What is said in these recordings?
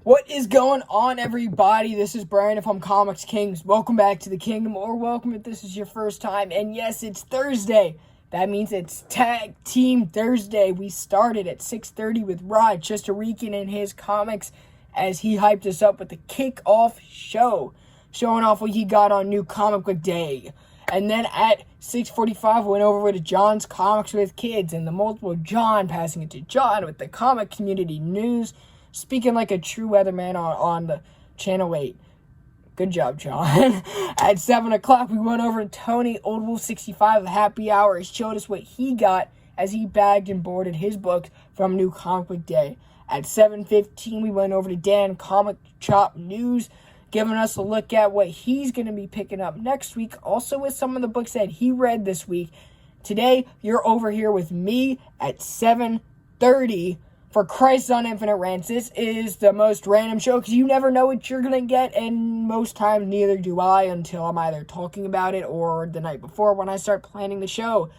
What is going on, everybody? This is Brian from Comixkings. Welcome back to the kingdom, or welcome if this is your first time. And yes, it's Thursday. That means it's Tag Team Thursday. We started at 6:30 with Rod Chesterican and his comics as he hyped us up with the kickoff show, showing off what he got on New Comic Book Day. And then at 6:45, we went over to John's Comics with Kids and the multiple John, passing it to John with the comic community news. Speaking like a true weatherman on the Channel 8. Good job, John. At 7 o'clock, we went over to Tony, Old Wolf 65, the Happy Hour. He showed us what he got as he bagged and boarded his books from New Comic Book Day. At 7:15, we went over to Dan, Comic Chop News, giving us a look at what he's going to be picking up next week, also with some of the books that he read this week. Today, you're over here with me at 7:30. For Christ on Infinite Rants. This is the most random show because you never know what you're going to get, and most times neither do I until I'm either talking about it or the night before when I start planning the show.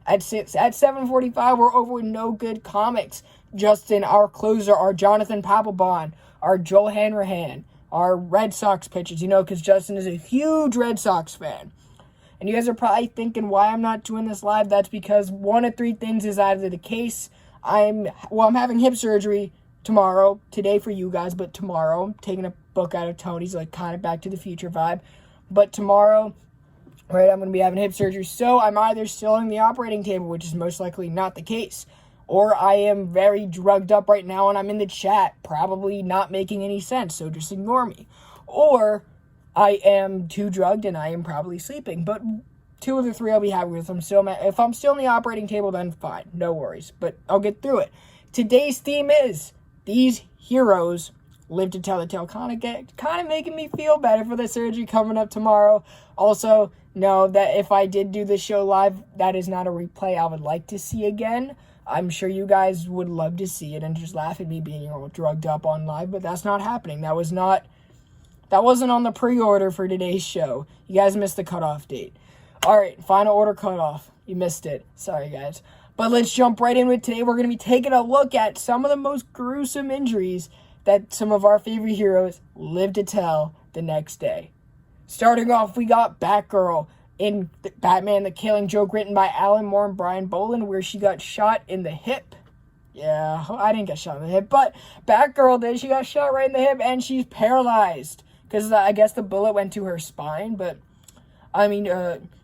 At 7:45, we're over with No Good Comics. Justin, our closer, our Jonathan Papelbon, our Joel Hanrahan, our Red Sox pitchers, because Justin is a huge Red Sox fan. And you guys are probably thinking why I'm not doing this live. That's because one of three things is either the case. I'm having hip surgery tomorrow, today for you guys, but tomorrow, I'm taking a book out of Tony's, like kind of Back to the Future vibe, but tomorrow, right, I'm going to be having hip surgery, so I'm either still on the operating table, which is most likely not the case, or I am very drugged up right now, and I'm in the chat, probably not making any sense, so just ignore me, or I am too drugged, and I am probably sleeping, but two of the three I'll be happy with. If I'm still on the operating table, then fine. No worries. But I'll get through it. Today's theme is these heroes live to tell the tale. Kind of making me feel better for the surgery coming up tomorrow. Also, know that if I did do this show live, that is not a replay I would like to see again. I'm sure you guys would love to see it and just laugh at me being all drugged up on live, but that's not happening. That wasn't on the pre-order for today's show. You guys missed the cutoff date. Alright, final order cutoff. You missed it. Sorry, guys. But let's jump right in with today. We're going to be taking a look at some of the most gruesome injuries that some of our favorite heroes live to tell the next day. Starting off, we got Batgirl in Batman the Killing Joke, written by Alan Moore and Brian Boland, where she got shot in the hip. Yeah, I didn't get shot in the hip, but Batgirl did. She got shot right in the hip, and she's paralyzed. Because I guess the bullet went to her spine, but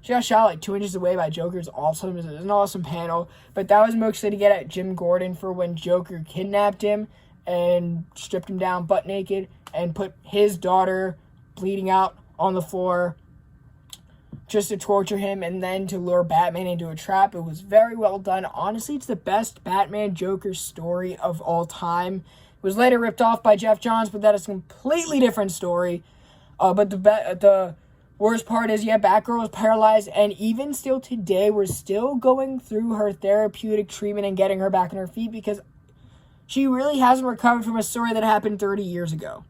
she got shot like 2 inches away by Joker. It's awesome. It's an awesome panel. But that was mostly to get at Jim Gordon for when Joker kidnapped him and stripped him down butt naked and put his daughter bleeding out on the floor just to torture him and then to lure Batman into a trap. It was very well done. Honestly, it's the best Batman Joker story of all time. It was later ripped off by Jeff Johns, but that is a completely different story. But the worst part is, Batgirl was paralyzed, and even still today, we're still going through her therapeutic treatment and getting her back on her feet because she really hasn't recovered from a story that happened 30 years ago.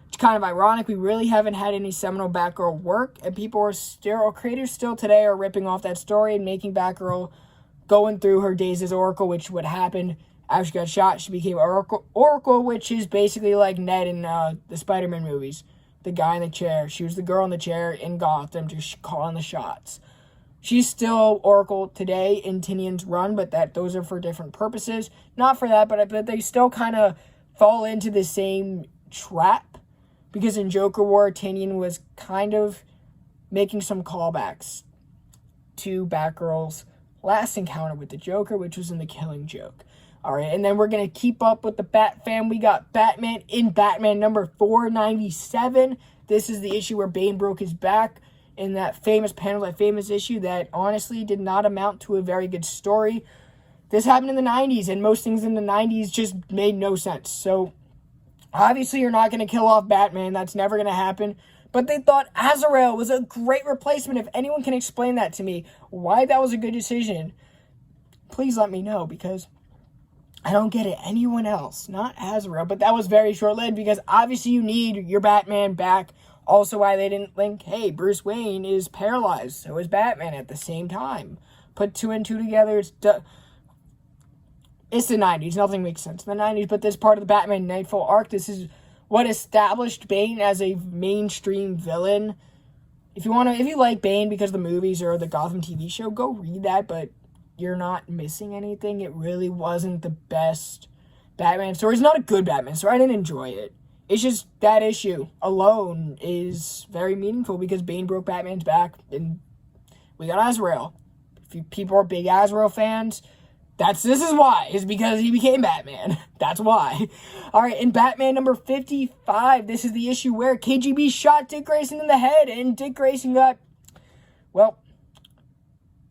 It's kind of ironic. We really haven't had any seminal Batgirl work, and creators still today are ripping off that story and making Batgirl going through her days as Oracle, which would happen after she got shot. She became Oracle, which is basically like Ned in the SpiderMan movies. The guy in the chair. She was the girl in the chair in Gotham, just calling the shots. She's still Oracle today in Tynion's run, but those are for different purposes. Not for that, but they still kind of fall into the same trap. Because in Joker War, Tynion was kind of making some callbacks to Batgirl's last encounter with the Joker, which was in The Killing Joke. Alright, and then we're going to keep up with the Bat fam. We got Batman in Batman number 497. This is the issue where Bane broke his back in that famous panel, that famous issue that honestly did not amount to a very good story. This happened in the 90s, and most things in the 90s just made no sense. So, obviously you're not going to kill off Batman. That's never going to happen. But they thought Azrael was a great replacement. If anyone can explain that to me, why that was a good decision, please let me know, because I don't get it. Anyone else, not Azrael, but that was very short-lived because obviously you need your Batman back. Also why they didn't link, hey, Bruce Wayne is paralyzed, so is Batman at the same time. Put two and two together, it's the 90s. Nothing makes sense in the 90s, but this part of the Batman Nightfall arc, this is what established Bane as a mainstream villain. If you like Bane because of the movies or the Gotham TV show, go read that, but you're not missing anything. It really wasn't the best Batman story. It's not a good Batman story. I didn't enjoy it. It's just that issue alone is very meaningful because Bane broke Batman's back, and we got Azrael. If people are big Azrael fans, this is why. It's because he became Batman. That's why. All right, in Batman number 55, this is the issue where KGB shot Dick Grayson in the head, and Dick Grayson got, well,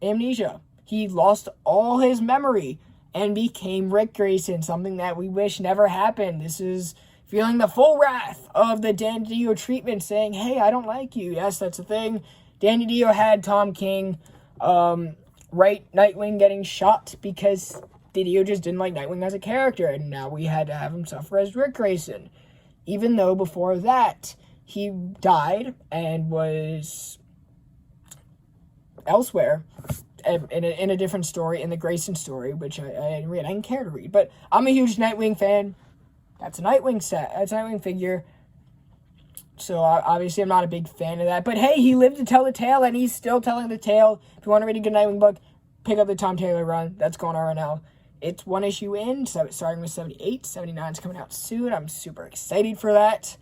amnesia. He lost all his memory and became Rick Grayson, something that we wish never happened. This is feeling the full wrath of the Dan DiDio treatment, saying, hey, I don't like you. Yes, that's a thing. Dan DiDio had Tom King write Nightwing getting shot because DiDio just didn't like Nightwing as a character, and now we had to have him suffer as Rick Grayson. Even though before that, he died and was elsewhere in a different story, in the Grayson story, which I didn't read. I didn't care to read, but I'm a huge Nightwing fan. That's a Nightwing set. That's a Nightwing figure. So, obviously, I'm not a big fan of that. But, hey, he lived to tell the tale, and he's still telling the tale. If you want to read a good Nightwing book, pick up the Tom Taylor run. That's going on right now. It's one issue in, so starting with 78. 79 is coming out soon. I'm super excited for that.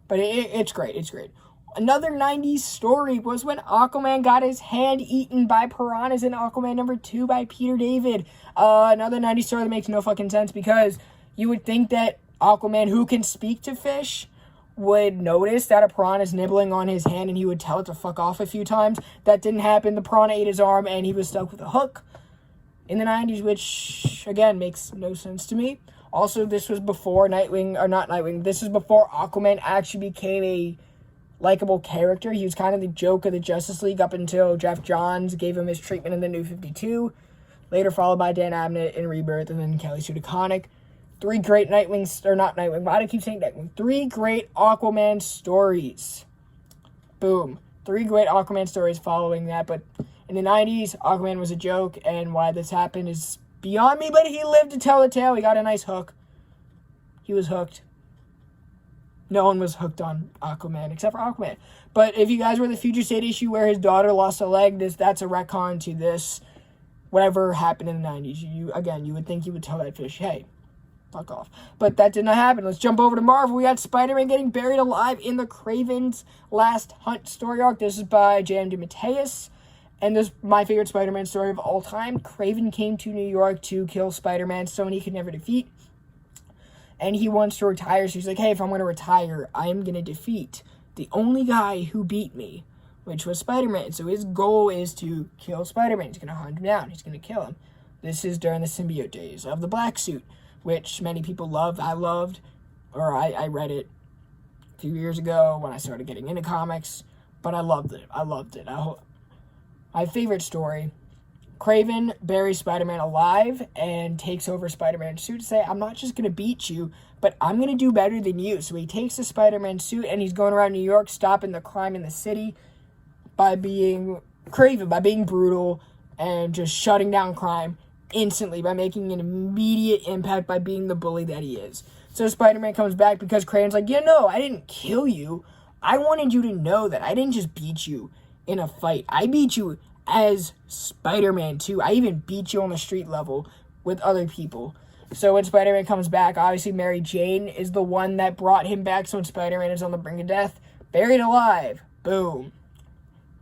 But it's great. It's great. Another 90s story was when Aquaman got his hand eaten by piranhas in Aquaman number 2 by Peter David. Another 90s story that makes no fucking sense because you would think that Aquaman, who can speak to fish, would notice that a piranha is nibbling on his hand and he would tell it to fuck off a few times. That didn't happen. The piranha ate his arm and he was stuck with a hook in the 90s, which, again, makes no sense to me. Also, this was before this was before Aquaman actually became a likable character. He was kind of the joke of the Justice League up until Jeff Johns gave him his treatment in the New 52, later followed by Dan Abnett in Rebirth, and then Kelly Sue DeConnick. Three great why do I keep saying Nightwing? 3 great Aquaman stories. Boom. 3 great Aquaman stories following that, but in the 90s, Aquaman was a joke, and why this happened is beyond me, but he lived to tell the tale. He got a nice hook. He was hooked. No one was hooked on Aquaman except for Aquaman. But if you guys were the Future State issue where his daughter lost a leg, that's a retcon to this. Whatever happened in the 90s, you would think you would tell that fish, hey, fuck off. But that did not happen. Let's jump over to Marvel. We got Spider-Man getting buried alive in the Kraven's Last Hunt story arc. This is by J.M. DeMatteis. And this is my favorite Spider-Man story of all time. Kraven came to New York to kill Spider-Man, someone he could never defeat. And he wants to retire, so he's like, hey, if I'm going to retire, I'm going to defeat the only guy who beat me, which was Spider-Man. So his goal is to kill Spider-Man. He's going to hunt him down. He's going to kill him. This is during the symbiote days of the Black Suit, which many people loved. I loved, or I read it a few years ago when I started getting into comics, but I loved it. My favorite story, Kraven buries Spider-Man alive and takes over Spider-Man's suit to say, I'm not just going to beat you, but I'm going to do better than you. So he takes the Spider-Man suit and he's going around New York stopping the crime in the city by being Kraven, by being brutal and just shutting down crime instantly, by making an immediate impact by being the bully that he is. So Spider-Man comes back because Kraven's like, I didn't kill you. I wanted you to know that I didn't just beat you in a fight. I beat you as Spider-Man too. I even beat you on the street level with other people. So when Spider-Man comes back, obviously Mary Jane is the one that brought him back. So when Spider-Man is on the brink of death, buried alive, boom,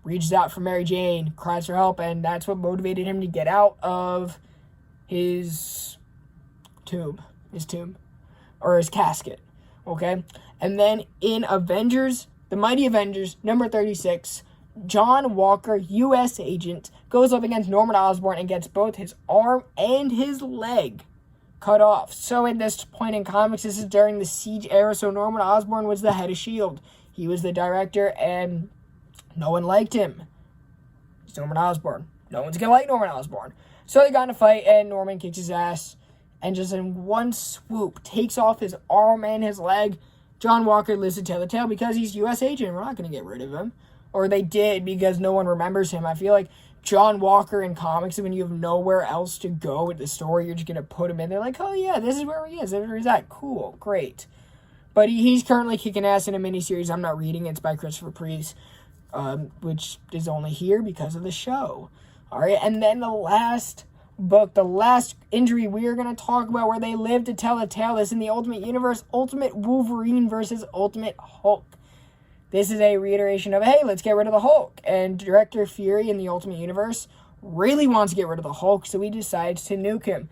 reaches out for Mary Jane, cries for help, and that's what motivated him to get out of his tomb, or his casket, okay? And then in Avengers, the Mighty Avengers, number 36, John Walker, U.S. agent, goes up against Norman Osborn and gets both his arm and his leg cut off. So at this point in comics, this is during the Siege era, so Norman Osborn was the head of S.H.I.E.L.D. He was the director, and no one liked him. It's Norman Osborn. No one's going to like Norman Osborn. So they got in a fight, and Norman kicks his ass, and just in one swoop, takes off his arm and his leg. John Walker lives to tell the tale because he's U.S. agent. We're not going to get rid of him. Or they did because no one remembers him. I feel like John Walker in comics, when you have nowhere else to go with the story, you're just going to put him in there like, oh yeah, this is where he is. There's that. Cool. Great. But he's currently kicking ass in a miniseries. I'm not reading it. It's by Christopher Priest, which is only here because of the show. All right, and then the last book, the last injury we are going to talk about where they live to tell a tale is in the Ultimate Universe, Ultimate Wolverine versus Ultimate Hulk. This is a reiteration of, hey, let's get rid of the Hulk. And Director Fury in the Ultimate Universe really wants to get rid of the Hulk, so he decides to nuke him.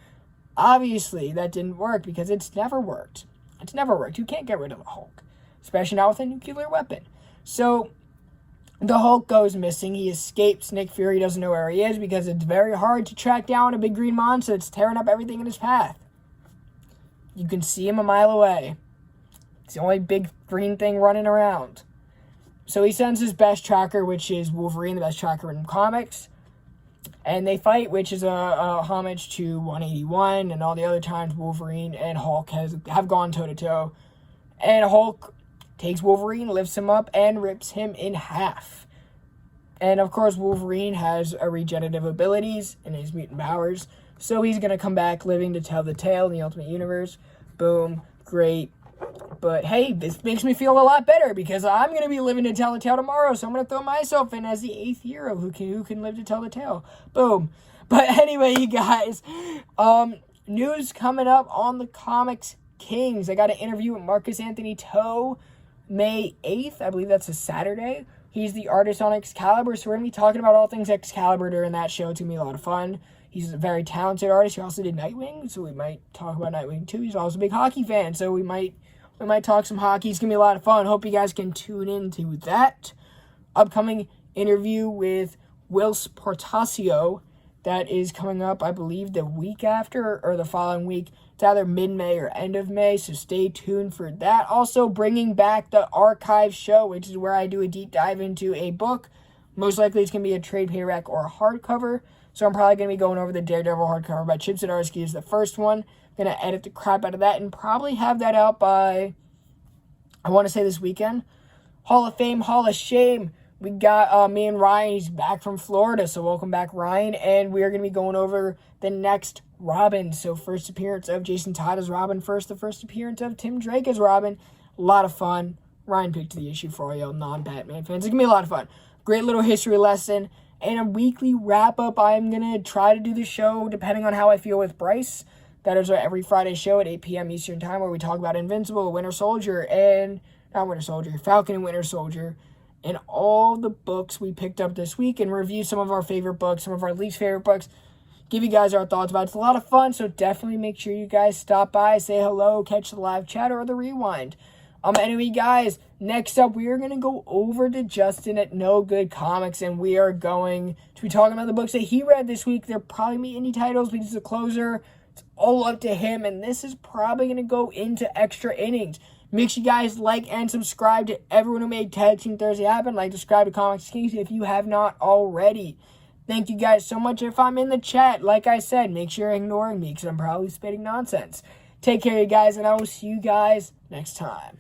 Obviously, that didn't work because it's never worked. It's never worked. You can't get rid of the Hulk, especially not with a nuclear weapon. So the Hulk goes missing. He escapes. Nick Fury doesn't know where he is because it's very hard to track down a big green monster that's tearing up everything in his path. You can see him a mile away. It's the only big green thing running around. So he sends his best tracker, which is Wolverine, the best tracker in comics. And they fight, which is a homage to 181 and all the other times Wolverine and Hulk have gone toe-to-toe. And Hulk takes Wolverine, lifts him up, and rips him in half. And, of course, Wolverine has regenerative abilities in his mutant powers. So he's going to come back living to tell the tale in the Ultimate Universe. Boom. Great. But, hey, this makes me feel a lot better because I'm going to be living to tell the tale tomorrow. So I'm going to throw myself in as the 8th hero who can live to tell the tale. Boom. But anyway, you guys, news coming up on the Comixkings. I got an interview with Marcus Anthony Toe May 8th. I believe that's a Saturday. He's the artist on Excalibur. So we're going to be talking about all things Excalibur during that show. It's going to be a lot of fun. He's a very talented artist. He also did Nightwing, so we might talk about Nightwing too. He's also a big hockey fan, so we might talk some hockey. It's going to be a lot of fun. Hope you guys can tune into that. Upcoming interview with Whilce Portacio. That is coming up, I believe, the week after or the following week. It's either mid-May or end of May, so stay tuned for that. Also, bringing back the archive show, which is where I do a deep dive into a book. Most likely it's going to be a trade paperback or a hardcover. So I'm probably going to be going over the Daredevil hardcover by Chip Zdarsky as the first one. Going to edit the crap out of that and probably have that out by, I want to say this weekend. Hall of Fame, Hall of Shame. We got me and Ryan. He's back from Florida, so welcome back, Ryan. And we are going to be going over the next Robin. So first appearance of Jason Todd as Robin first. The first appearance of Tim Drake as Robin. A lot of fun. Ryan picked the issue for all y'all non-Batman fans. It's going to be a lot of fun. Great little history lesson. And a weekly wrap-up. I'm going to try to do the show depending on how I feel with Bryce. That is our every Friday show at 8 p.m. Eastern Time where we talk about Invincible, Winter Soldier, and... not Winter Soldier, Falcon and Winter Soldier, and all the books we picked up this week and review some of our favorite books, some of our least favorite books. Give you guys our thoughts about it. It's a lot of fun, so definitely make sure you guys stop by, say hello, catch the live chat or the rewind. Anyway, guys, next up, we are going to go over to Justin at No Good Comics, and we are going to be talking about the books that he read this week. They're probably be indie titles, but he's a closer. It's all up to him, and this is probably going to go into extra innings. Make sure you guys like and subscribe to everyone who made Tag Team Thursday happen. Like, subscribe to Comixkings if you have not already. Thank you guys so much. If I'm in the chat, like I said, make sure you're ignoring me because I'm probably spitting nonsense. Take care, you guys, and I will see you guys next time.